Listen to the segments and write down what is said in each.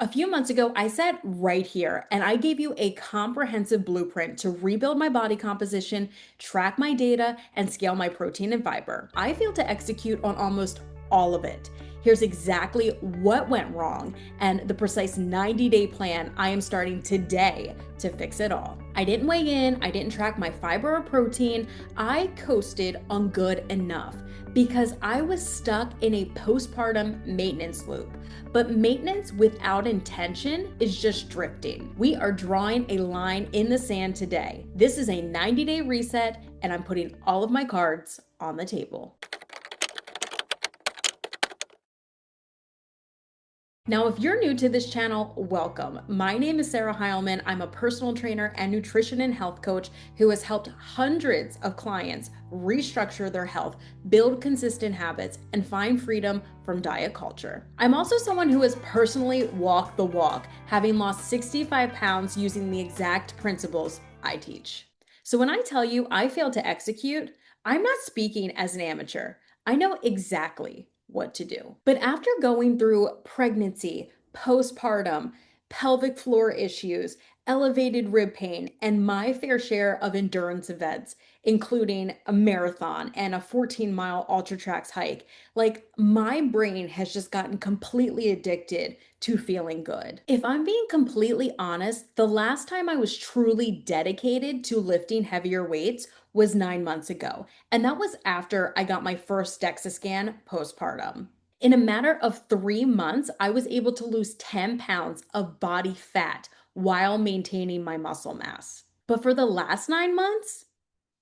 A few months ago, I sat right here and I gave you a comprehensive blueprint to rebuild my body composition, track my data, and scale my protein and fiber. I failed to execute on almost all of it. Here's exactly what went wrong and the precise 90-day plan I am starting today to fix it all. I didn't weigh in, I didn't track my fiber or protein, I coasted on good enough because I was stuck in a postpartum maintenance loop. But maintenance without intention is just drifting. We are drawing a line in the sand today. This is a 90-day reset, and I'm putting all of my cards on the table. Now, if you're new to this channel, welcome. My name is Sarah Heilman. I'm a personal trainer and nutrition and health coach who has helped hundreds of clients restructure their health, build consistent habits, and find freedom from diet culture. I'm also someone who has personally walked the walk, having lost 65 pounds using the exact principles I teach. So when I tell you I failed to execute, I'm not speaking as an amateur. I know exactly what to do. But after going through pregnancy, postpartum, pelvic floor issues, elevated rib pain, and my fair share of endurance events, including a marathon and a 14-mile ultra trax hike, like my brain has just gotten completely addicted to feeling good. If I'm being completely honest, the last time I was truly dedicated to lifting heavier weights was 9 months ago. And that was after I got my first DEXA scan postpartum. In a matter of 3 months, I was able to lose 10 pounds of body fat while maintaining my muscle mass. But for the last 9 months,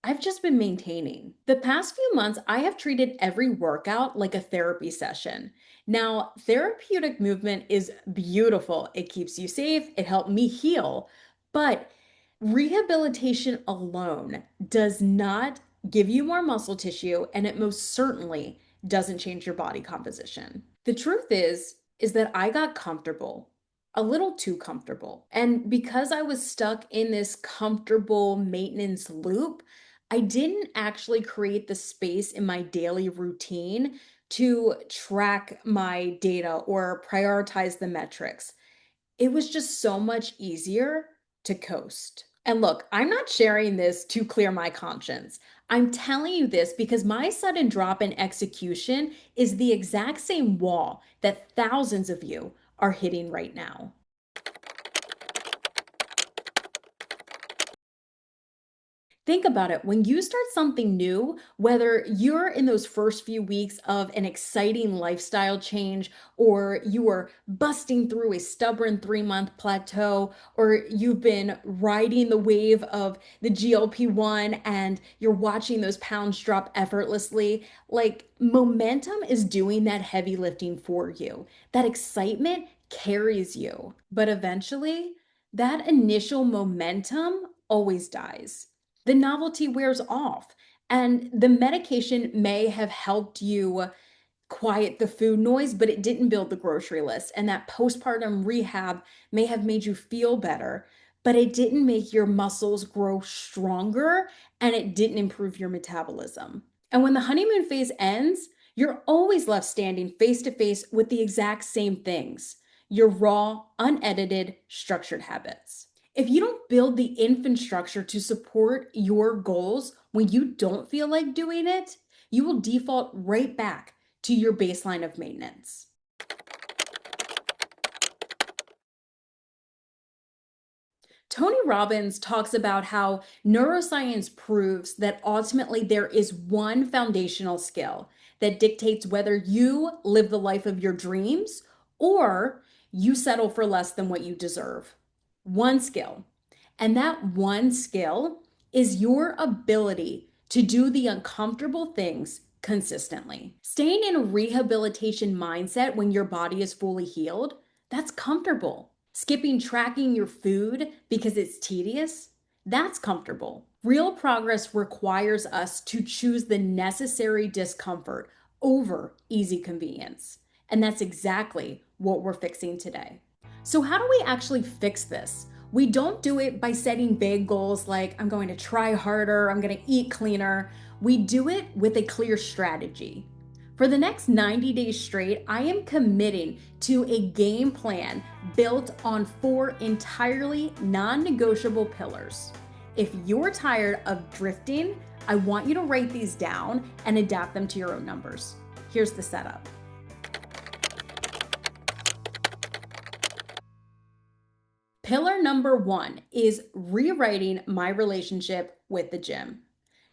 I've just been maintaining. The past few months, I have treated every workout like a therapy session. Now, therapeutic movement is beautiful. It keeps you safe, it helped me heal, but rehabilitation alone does not give you more muscle tissue, and it most certainly doesn't change your body composition. The truth is that I got comfortable, a little too comfortable. And because I was stuck in this comfortable maintenance loop, I didn't actually create the space in my daily routine to track my data or prioritize the metrics. It was just so much easier to coast. And look, I'm not sharing this to clear my conscience. I'm telling you this because my sudden drop in execution is the exact same wall that thousands of you are hitting right now. Think about it. When you start something new, whether you're in those first few weeks of an exciting lifestyle change, or you are busting through a stubborn 3 month plateau, or you've been riding the wave of the GLP-1 and you're watching those pounds drop effortlessly, like momentum is doing that heavy lifting for you. That excitement carries you. But eventually, that initial momentum always dies. The novelty wears off. And the medication may have helped you quiet the food noise, but it didn't build the grocery list. And that postpartum rehab may have made you feel better, but it didn't make your muscles grow stronger and it didn't improve your metabolism. And when the honeymoon phase ends, you're always left standing face to face with the exact same things, your raw, unedited, structured habits. If you don't build the infrastructure to support your goals when you don't feel like doing it, you will default right back to your baseline of maintenance. Tony Robbins talks about how neuroscience proves that ultimately there is one foundational skill that dictates whether you live the life of your dreams or you settle for less than what you deserve. One skill. And that one skill is your ability to do the uncomfortable things consistently. Staying in a rehabilitation mindset when your body is fully healed, that's comfortable. Skipping tracking your food because it's tedious, that's comfortable. Real progress requires us to choose the necessary discomfort over easy convenience. And that's exactly what we're fixing today. So, how do we actually fix this? We don't do it by setting vague goals like, I'm going to try harder, I'm going to eat cleaner. We do it with a clear strategy. For the next 90 days straight, I am committing to a game plan built on 4 entirely non-negotiable pillars. If you're tired of drifting, I want you to write these down and adapt them to your own numbers. Here's the setup. Pillar number 1 is rewriting my relationship with the gym.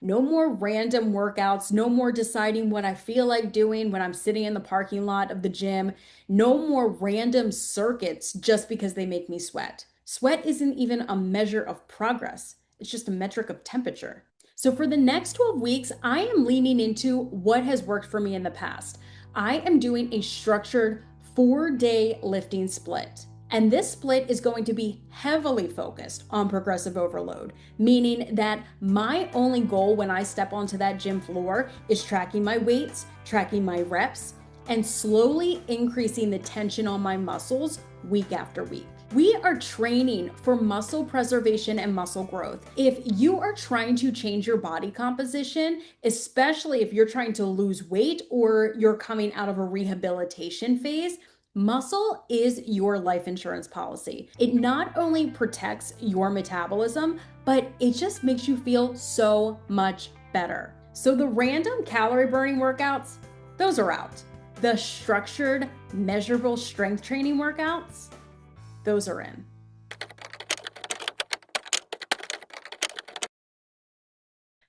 No more random workouts, no more deciding what I feel like doing when I'm sitting in the parking lot of the gym, no more random circuits just because they make me sweat. Sweat isn't even a measure of progress, it's just a metric of temperature. So for the next 12 weeks, I am leaning into what has worked for me in the past. I am doing a structured 4-day lifting split. And this split is going to be heavily focused on progressive overload, meaning that my only goal when I step onto that gym floor is tracking my weights, tracking my reps, and slowly increasing the tension on my muscles week after week. We are training for muscle preservation and muscle growth. If you are trying to change your body composition, especially if you're trying to lose weight or you're coming out of a rehabilitation phase, muscle is your life insurance policy. It not only protects your metabolism, but it just makes you feel so much better. So the random calorie burning workouts, those are out. The structured, measurable strength training workouts, those are in.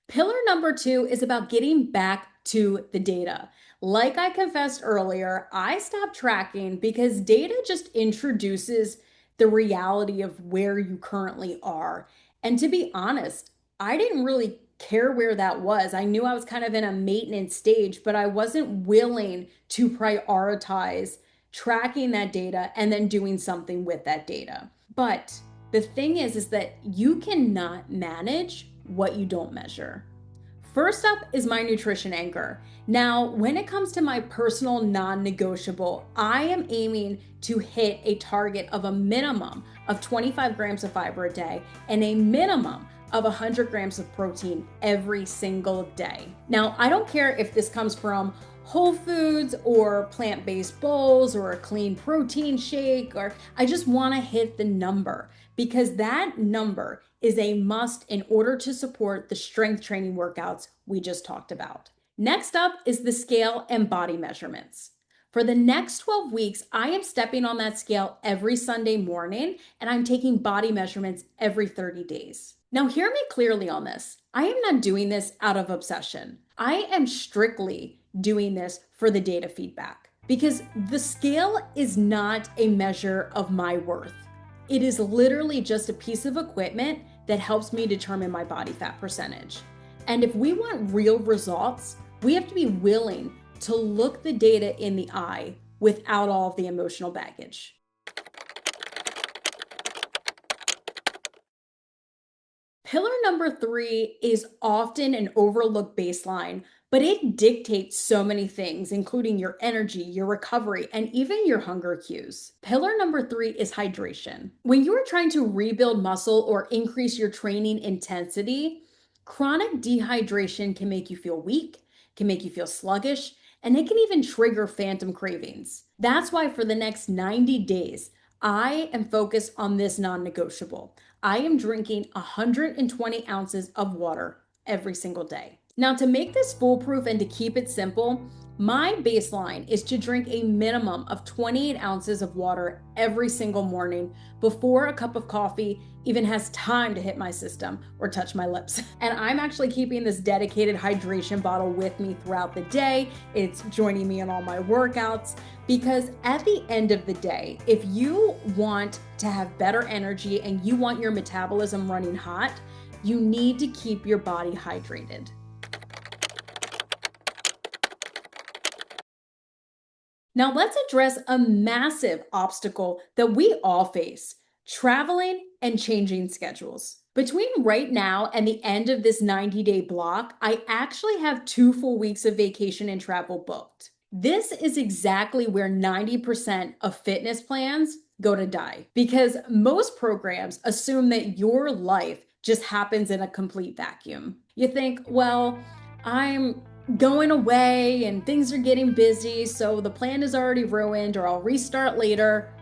Pillar number 2 is about getting back to the data. Like I confessed earlier, I stopped tracking because data just introduces the reality of where you currently are. And to be honest, I didn't really care where that was. I knew I was kind of in a maintenance stage, but I wasn't willing to prioritize tracking that data and then doing something with that data. But the thing is that you cannot manage what you don't measure. First up is my nutrition anchor. Now, when it comes to my personal non-negotiable, I am aiming to hit a target of a minimum of 25 grams of fiber a day and a minimum of 100 grams of protein every single day. Now, I don't care if this comes from whole foods or plant-based bowls or a clean protein shake, or I just want to hit the number because that number is a must in order to support the strength training workouts we just talked about. Next up is the scale and body measurements. For the next 12 weeks, I am stepping on that scale every Sunday morning and I'm taking body measurements every 30 days. Now, hear me clearly on this. I am not doing this out of obsession. I am strictly doing this for the data feedback because the scale is not a measure of my worth. It is literally just a piece of equipment that helps me determine my body fat percentage. And if we want real results, we have to be willing to look the data in the eye without all of the emotional baggage. Pillar number 3 is often an overlooked baseline, but it dictates so many things, including your energy, your recovery, and even your hunger cues. Pillar number 3 is hydration. When you are trying to rebuild muscle or increase your training intensity, chronic dehydration can make you feel weak, can make you feel sluggish, and it can even trigger phantom cravings. That's why for the next 90 days, I am focused on this non-negotiable. I am drinking 120 ounces of water every single day. Now, to make this foolproof and to keep it simple, my baseline is to drink a minimum of 28 ounces of water every single morning before a cup of coffee even has time to hit my system or touch my lips. And I'm actually keeping this dedicated hydration bottle with me throughout the day. It's joining me in all my workouts because at the end of the day, if you want to have better energy and you want your metabolism running hot, you need to keep your body hydrated. Now let's address a massive obstacle that we all face: traveling and changing schedules. Between right now and the end of this 90-day block, I actually have 2 full weeks of vacation and travel booked. This is exactly where 90% of fitness plans go to die because most programs assume that your life just happens in a complete vacuum. You think, well, I'm going away and things are getting busy, so the plan is already ruined, or I'll restart later.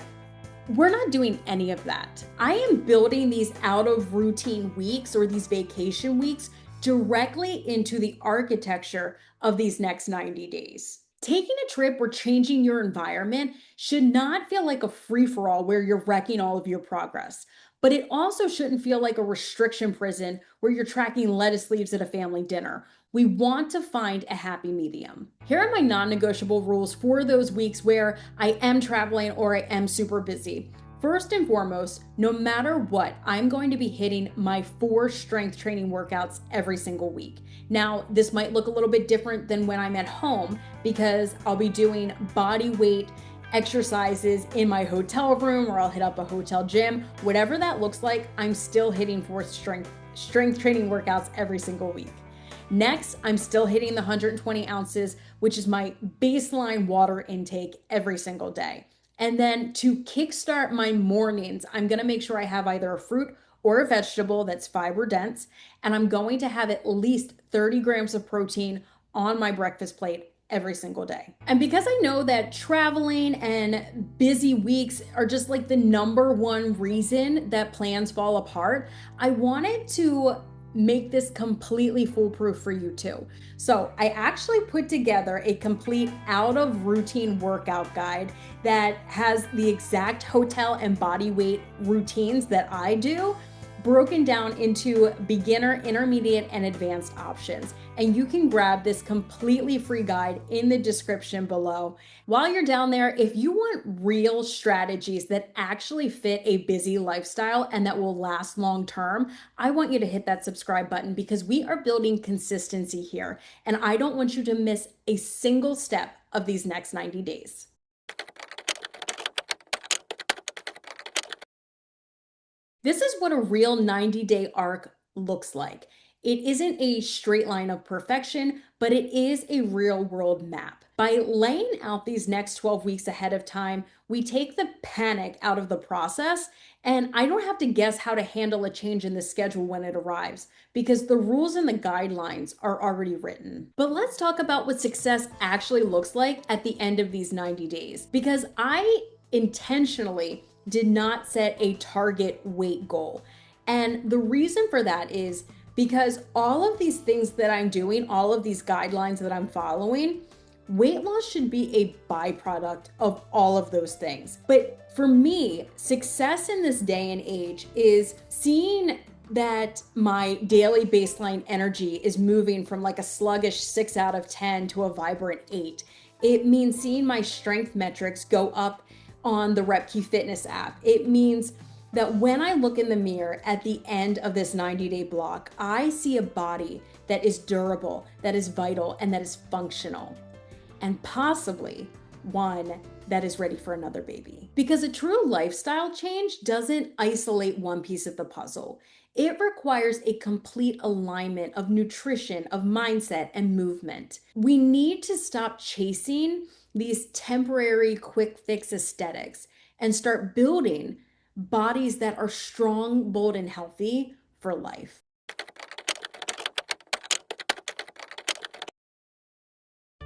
We're not doing any of that. I am building these out of routine weeks or these vacation weeks directly into the architecture of these next 90 days. Taking a trip or changing your environment should not feel like a free for all where you're wrecking all of your progress. But it also shouldn't feel like a restriction prison where you're tracking lettuce leaves at a family dinner. We want to find a happy medium. Here are my non negotiable rules for those weeks where I am traveling or I am super busy. First and foremost, no matter what, I'm going to be hitting my 4 strength training workouts every single week. Now, this might look a little bit different than when I'm at home because I'll be doing body weight exercises in my hotel room, or I'll hit up a hotel gym. Whatever that looks like, I'm still hitting 4 strength training workouts every single week. Next, I'm still hitting the 120 ounces, which is my baseline water intake every single day. And then to kickstart my mornings, I'm gonna make sure I have either a fruit or a vegetable that's fiber dense, and I'm going to have at least 30 grams of protein on my breakfast plate every single day. And because I know that traveling and busy weeks are just like the number one reason that plans fall apart, I wanted to make this completely foolproof for you too. So I actually put together a complete out of routine workout guide that has the exact hotel and body weight routines that I do, broken down into beginner, intermediate, and advanced options. And you can grab this completely free guide in the description below. While you're down there, if you want real strategies that actually fit a busy lifestyle and that will last long term, I want you to hit that subscribe button because we are building consistency here. And I don't want you to miss a single step of these next 90 days. This is what a real 90-day arc looks like. It isn't a straight line of perfection, but it is a real world map. By laying out these next 12 weeks ahead of time, we take the panic out of the process, and I don't have to guess how to handle a change in the schedule when it arrives because the rules and the guidelines are already written. But let's talk about what success actually looks like at the end of these 90 days because I intentionally did not set a target weight goal. And the reason for that is because all of these things that I'm doing, all of these guidelines that I'm following, weight loss should be a byproduct of all of those things. But for me, success in this day and age is seeing that my daily baseline energy is moving from like a sluggish 6 out of 10 to a vibrant 8. It means seeing my strength metrics go up on the RepKey Fitness app. It means that when I look in the mirror at the end of this 90-day block, I see a body that is durable, that is vital, and that is functional, and possibly one that is ready for another baby. Because a true lifestyle change doesn't isolate one piece of the puzzle. It requires a complete alignment of nutrition, of mindset, and movement. We need to stop chasing these temporary quick fix aesthetics and start building bodies that are strong, bold, and healthy for life.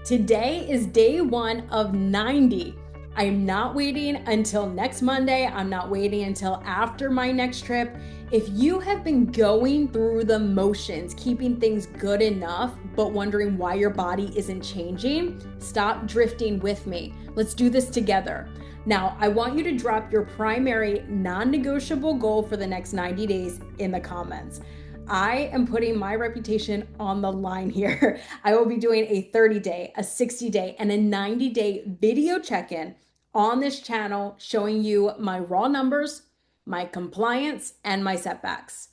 Today is day 1 of 90. I'm not waiting until next Monday. I'm not waiting until after my next trip. If you have been going through the motions, keeping things good enough, but wondering why your body isn't changing, stop drifting with me. Let's do this together. Now, I want you to drop your primary non-negotiable goal for the next 90 days in the comments. I am putting my reputation on the line here. I will be doing a 30-day, a 60-day, and a 90-day video check-in on this channel showing you my raw numbers, my compliance, and my setbacks,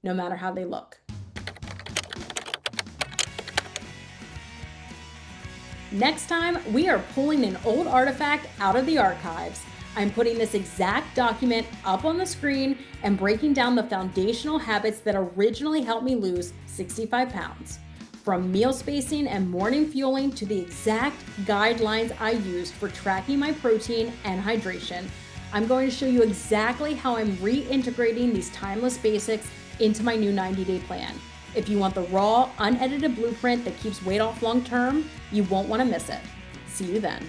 no matter how they look. Next time, we are pulling an old artifact out of the archives. I'm putting this exact document up on the screen and breaking down the foundational habits that originally helped me lose 65 pounds. From meal spacing and morning fueling to the exact guidelines I use for tracking my protein and hydration, I'm going to show you exactly how I'm reintegrating these timeless basics into my new 90-day plan. If you want the raw, unedited blueprint that keeps weight off long term, you won't want to miss it. See you then.